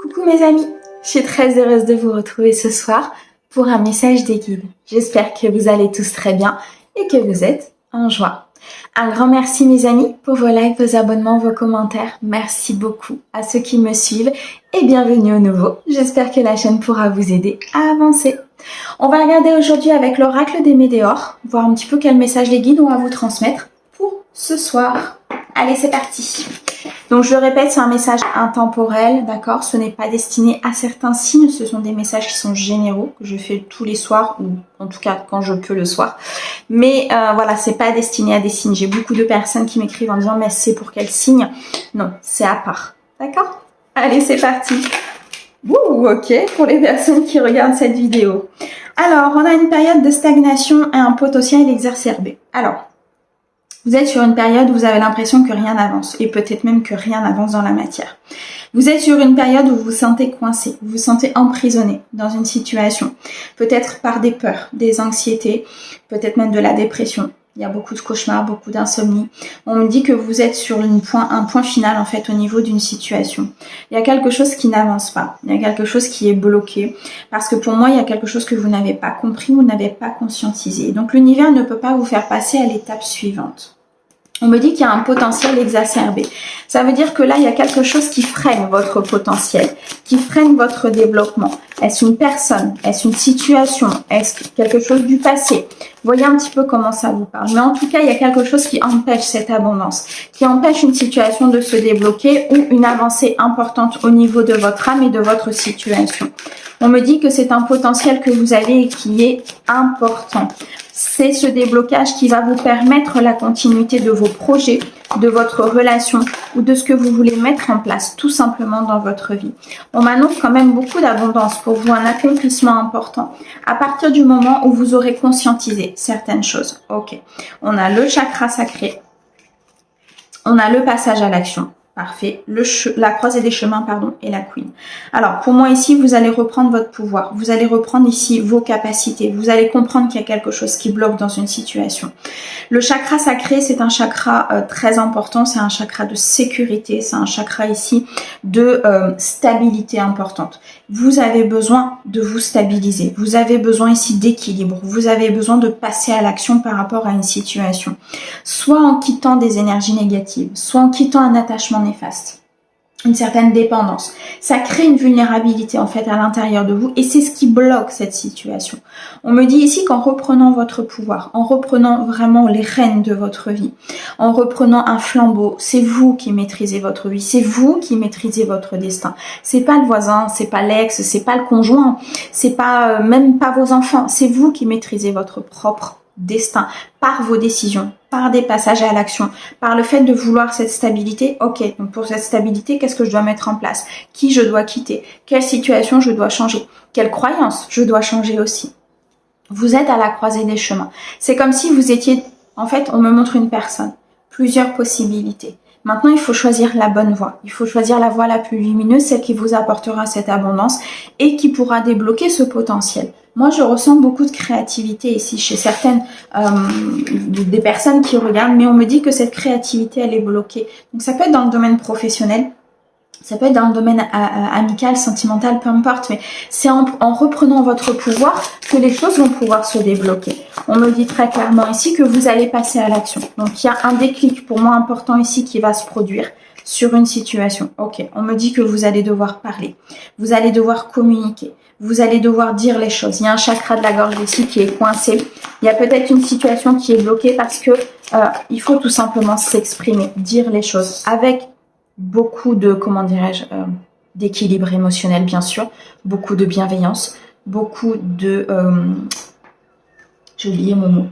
Coucou mes amis, je suis très heureuse de vous retrouver ce soir pour un message des guides. J'espère que vous allez tous très bien et que vous êtes en joie. Un grand merci mes amis pour vos likes, vos abonnements, vos commentaires. Merci beaucoup à ceux qui me suivent et bienvenue aux nouveaux. J'espère que la chaîne pourra vous aider à avancer. On va regarder aujourd'hui avec l'oracle des météores, voir un petit peu quel message les guides ont à vous transmettre pour ce soir. Allez, c'est parti. Donc je le répète, c'est un message intemporel, d'accord? Ce n'est pas destiné à certains signes, ce sont des messages qui sont généraux, que je fais tous les soirs, ou en tout cas quand je peux le soir. Mais voilà, c'est pas destiné à des signes. J'ai beaucoup de personnes qui m'écrivent en disant, mais c'est pour quel signe? Non, c'est à part, d'accord? Allez, c'est parti. Ouh, ok, pour les personnes qui regardent cette vidéo. Alors, on a une période de stagnation et un potentiel exacerbé. Alors, vous êtes sur une période où vous avez l'impression que rien n'avance et peut-être même que rien n'avance dans la matière. Vous êtes sur une période où vous vous sentez coincé, vous vous sentez emprisonné dans une situation, peut-être par des peurs, des anxiétés, peut-être même de la dépression. Il y a beaucoup de cauchemars, beaucoup d'insomnie. On me dit que vous êtes sur un point final en fait au niveau d'une situation. Il y a quelque chose qui n'avance pas. Il y a quelque chose qui est bloqué. Parce que pour moi, il y a quelque chose que vous n'avez pas compris, vous n'avez pas conscientisé. Donc l'univers ne peut pas vous faire passer à l'étape suivante. On me dit qu'il y a un potentiel exacerbé. Ça veut dire que là, il y a quelque chose qui freine votre potentiel, qui freine votre développement. Est-ce une personne? Est-ce une situation? Est-ce quelque chose du passé? Voyez un petit peu comment ça vous parle. Mais en tout cas, il y a quelque chose qui empêche cette abondance, qui empêche une situation de se débloquer ou une avancée importante au niveau de votre âme et de votre situation. On me dit que c'est un potentiel que vous avez et qui est important. C'est ce déblocage qui va vous permettre la continuité de vos projets, de votre relation ou de ce que vous voulez mettre en place tout simplement dans votre vie. On m'annonce quand même beaucoup d'abondance pour vous, un accomplissement important à partir du moment où vous aurez conscientisé certaines choses. Ok, on a le chakra sacré, on a le passage à l'action. Parfait. La croisée des chemins, pardon, et la queen. Alors, pour moi ici, vous allez reprendre votre pouvoir. Vous allez reprendre ici vos capacités. Vous allez comprendre qu'il y a quelque chose qui bloque dans une situation. Le chakra sacré, c'est un chakra très important. C'est un chakra de sécurité. C'est un chakra ici de stabilité importante. Vous avez besoin de vous stabiliser. Vous avez besoin ici d'équilibre. Vous avez besoin de passer à l'action par rapport à une situation. Soit en quittant des énergies négatives, soit en quittant un attachement néfaste, une certaine dépendance. Ça crée une vulnérabilité en fait à l'intérieur de vous et c'est ce qui bloque cette situation. On me dit ici qu'en reprenant votre pouvoir, en reprenant vraiment les rênes de votre vie, en reprenant un flambeau, c'est vous qui maîtrisez votre vie, c'est vous qui maîtrisez votre destin. C'est pas le voisin, c'est pas l'ex, c'est pas le conjoint, c'est pas même pas vos enfants, c'est vous qui maîtrisez votre propre destin par vos décisions, par des passages à l'action, par le fait de vouloir cette stabilité. Ok, donc pour cette stabilité, qu'est-ce que je dois mettre en place? Qui je dois quitter? Quelle situation je dois changer? Quelle croyance je dois changer aussi? Vous êtes à la croisée des chemins. C'est comme si vous étiez, en fait, on me montre une personne, plusieurs possibilités. Maintenant, il faut choisir la bonne voie. Il faut choisir la voie la plus lumineuse, celle qui vous apportera cette abondance et qui pourra débloquer ce potentiel. Moi, je ressens beaucoup de créativité ici chez certaines des personnes qui regardent, mais on me dit que cette créativité, elle est bloquée. Donc, ça peut être dans le domaine professionnel, ça peut être dans le domaine amical, sentimental, peu importe, mais c'est en reprenant votre pouvoir que les choses vont pouvoir se débloquer. On me dit très clairement ici que vous allez passer à l'action. Donc, il y a un déclic pour moi important ici qui va se produire sur une situation. Ok, on me dit que vous allez devoir parler, vous allez devoir communiquer, vous allez devoir dire les choses. Il y a un chakra de la gorge ici qui est coincé. Il y a peut-être une situation qui est bloquée parce que il faut tout simplement s'exprimer, dire les choses avec beaucoup de, comment dirais-je, d'équilibre émotionnel bien sûr, beaucoup de bienveillance, beaucoup de, j'ai oublié mon mot,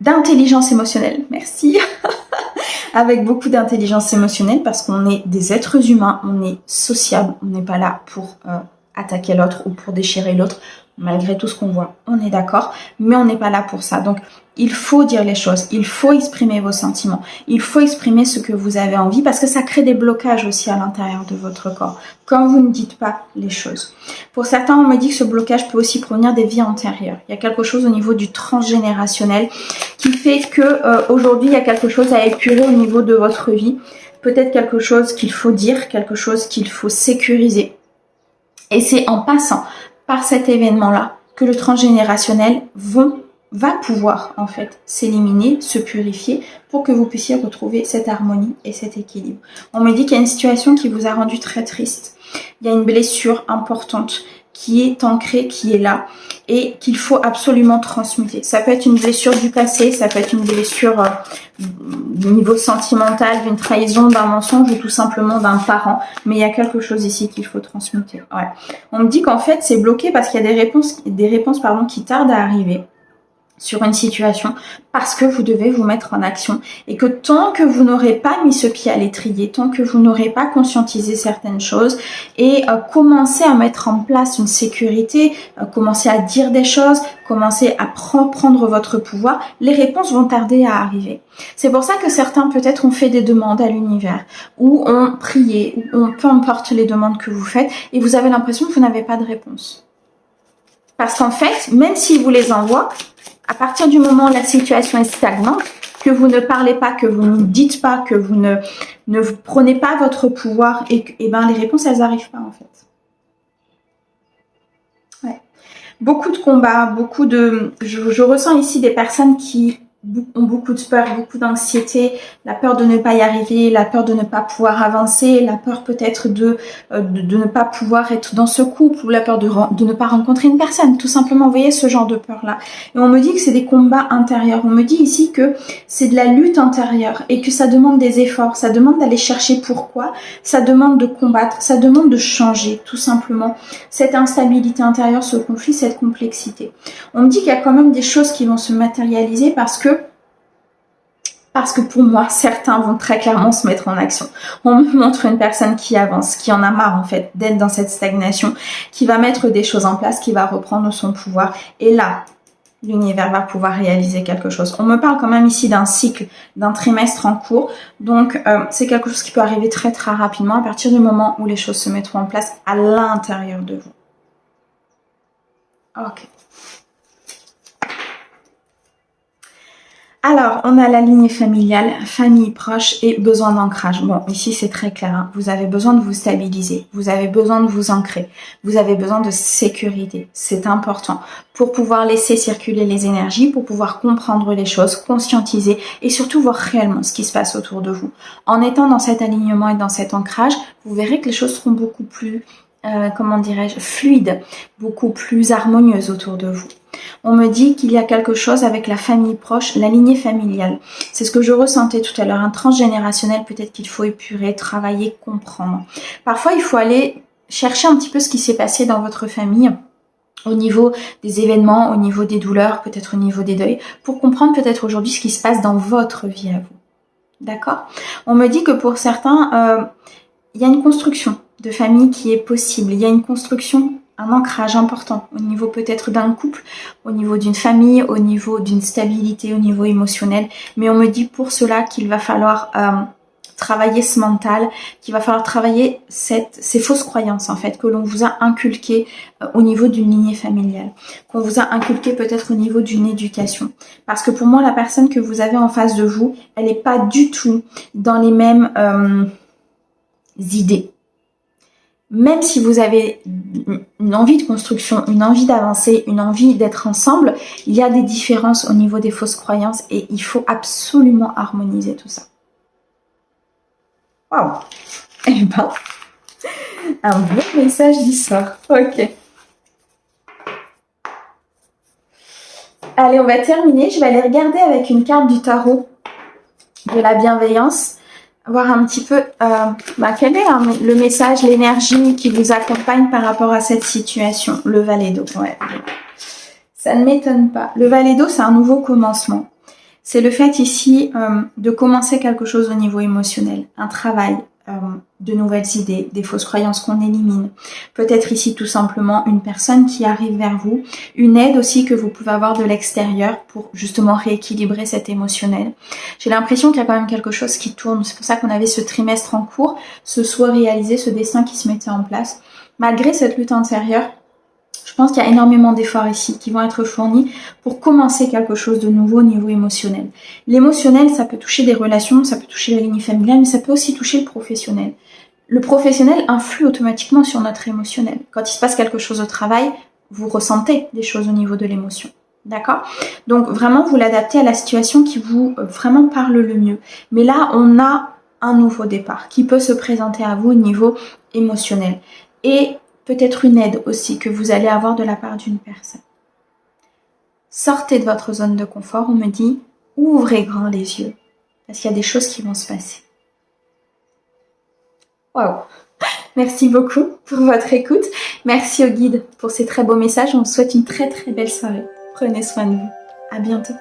d'intelligence émotionnelle, merci, avec beaucoup d'intelligence émotionnelle parce qu'on est des êtres humains, on est sociable, on n'est pas là pour attaquer l'autre ou pour déchirer l'autre, malgré tout ce qu'on voit, on est d'accord, mais on n'est pas là pour ça. Donc, il faut dire les choses, il faut exprimer vos sentiments, il faut exprimer ce que vous avez envie parce que ça crée des blocages aussi à l'intérieur de votre corps quand vous ne dites pas les choses. Pour certains, on me dit que ce blocage peut aussi provenir des vies antérieures. Il y a quelque chose au niveau du transgénérationnel qui fait que aujourd'hui, il y a quelque chose à épurer au niveau de votre vie. peut-être quelque chose qu'il faut dire, quelque chose qu'il faut sécuriser. Et c'est en passant par cet événement-là que le transgénérationnel va pouvoir en fait s'éliminer, se purifier pour que vous puissiez retrouver cette harmonie et cet équilibre. On me dit qu'il y a une situation qui vous a rendu très triste. Il y a une blessure importante qui est ancrée, qui est là et qu'il faut absolument transmuter. Ça peut être une blessure du passé, ça peut être une blessure du niveau sentimental, d'une trahison, d'un mensonge ou tout simplement d'un parent. Mais il y a quelque chose ici qu'il faut transmuter. Ouais. On me dit qu'en fait c'est bloqué parce qu'il y a des réponses qui tardent à arriver sur une situation parce que vous devez vous mettre en action et que tant que vous n'aurez pas mis ce pied à l'étrier, tant que vous n'aurez pas conscientisé certaines choses et commencé à mettre en place une sécurité, commencer à dire des choses, commencer à prendre votre pouvoir, les réponses vont tarder à arriver. C'est pour ça que certains peut-être ont fait des demandes à l'univers ou ont prié ou peu importe les demandes que vous faites et vous avez l'impression que vous n'avez pas de réponse. Parce qu'en fait, même s'ils vous les envoient, à partir du moment où la situation est stagnante, que vous ne parlez pas, que vous ne dites pas, que vous ne prenez pas votre pouvoir, et ben les réponses elles n'arrivent pas en fait. Ouais. Beaucoup de combats, je ressens ici des personnes qui ont beaucoup de peur, beaucoup d'anxiété, la peur de ne pas y arriver, la peur de ne pas pouvoir avancer, la peur peut-être de ne pas pouvoir être dans ce couple ou la peur de ne pas rencontrer une personne, tout simplement, vous voyez ce genre de peur-là. Et on me dit que c'est des combats intérieurs, on me dit ici que c'est de la lutte intérieure et que ça demande des efforts, ça demande d'aller chercher pourquoi, ça demande de combattre, ça demande de changer, tout simplement, cette instabilité intérieure, ce conflit, cette complexité. On me dit qu'il y a quand même des choses qui vont se matérialiser parce que pour moi, certains vont très clairement se mettre en action. On me montre une personne qui avance, qui en a marre en fait d'être dans cette stagnation, qui va mettre des choses en place, qui va reprendre son pouvoir. Et là, l'univers va pouvoir réaliser quelque chose. On me parle quand même ici d'un cycle, d'un trimestre en cours. Donc, c'est quelque chose qui peut arriver très très rapidement à partir du moment où les choses se mettront en place à l'intérieur de vous. Ok. Alors, on a la lignée familiale, famille proche et besoin d'ancrage. Bon, ici c'est très clair, hein. Vous avez besoin de vous stabiliser, vous avez besoin de vous ancrer, vous avez besoin de sécurité. C'est important pour pouvoir laisser circuler les énergies, pour pouvoir comprendre les choses, conscientiser et surtout voir réellement ce qui se passe autour de vous. En étant dans cet alignement et dans cet ancrage, vous verrez que les choses seront beaucoup plus, fluides, beaucoup plus harmonieuses autour de vous. On me dit qu'il y a quelque chose avec la famille proche, la lignée familiale. C'est ce que je ressentais tout à l'heure, un transgénérationnel, peut-être qu'il faut épurer, travailler, comprendre. Parfois, il faut aller chercher un petit peu ce qui s'est passé dans votre famille, au niveau des événements, au niveau des douleurs, peut-être au niveau des deuils, pour comprendre peut-être aujourd'hui ce qui se passe dans votre vie à vous. D'accord ? On me dit que pour certains, il y a une construction de famille qui est possible. Il y a une construction, un ancrage important au niveau peut-être d'un couple, au niveau d'une famille, au niveau d'une stabilité, au niveau émotionnel. Mais on me dit pour cela qu'il va falloir travailler ce mental, qu'il va falloir travailler ces fausses croyances en fait que l'on vous a inculquées au niveau d'une lignée familiale, qu'on vous a inculquées peut-être au niveau d'une éducation. Parce que pour moi, la personne que vous avez en face de vous, elle n'est pas du tout dans les mêmes idées. Même si vous avez une envie de construction, une envie d'avancer, une envie d'être ensemble, il y a des différences au niveau des fausses croyances et il faut absolument harmoniser tout ça. Waouh! Eh ben, un bon message d'histoire. Ok. Allez, on va terminer. Je vais aller regarder avec une carte du tarot de la bienveillance. Voir un petit peu quel est le message, l'énergie qui vous accompagne par rapport à cette situation. Le valet d'eau, ouais. Ça ne m'étonne pas. Le valet d'eau, c'est un nouveau commencement. C'est le fait ici de commencer quelque chose au niveau émotionnel, un travail, de nouvelles idées, des fausses croyances qu'on élimine. Peut-être ici tout simplement une personne qui arrive vers vous, une aide aussi que vous pouvez avoir de l'extérieur pour justement rééquilibrer cet émotionnel. J'ai l'impression qu'il y a quand même quelque chose qui tourne, c'est pour ça qu'on avait ce trimestre en cours, ce souhait réalisé, ce destin qui se mettait en place. Malgré cette lutte intérieure, Je pense qu'il y a énormément d'efforts ici qui vont être fournis pour commencer quelque chose de nouveau au niveau émotionnel. L'émotionnel, ça peut toucher des relations, ça peut toucher la lignée familiale, mais ça peut aussi toucher le professionnel. Le professionnel influe automatiquement sur notre émotionnel. Quand il se passe quelque chose au travail, vous ressentez des choses au niveau de l'émotion. D'accord? Donc vraiment, vous l'adaptez à la situation qui vous vraiment parle le mieux. Mais là, on a un nouveau départ qui peut se présenter à vous au niveau émotionnel. Et peut-être une aide aussi que vous allez avoir de la part d'une personne. Sortez de votre zone de confort, on me dit, ouvrez grand les yeux. Parce qu'il y a des choses qui vont se passer. Waouh! Merci beaucoup pour votre écoute. Merci au guide pour ces très beaux messages. On vous souhaite une très très belle soirée. Prenez soin de vous. À bientôt.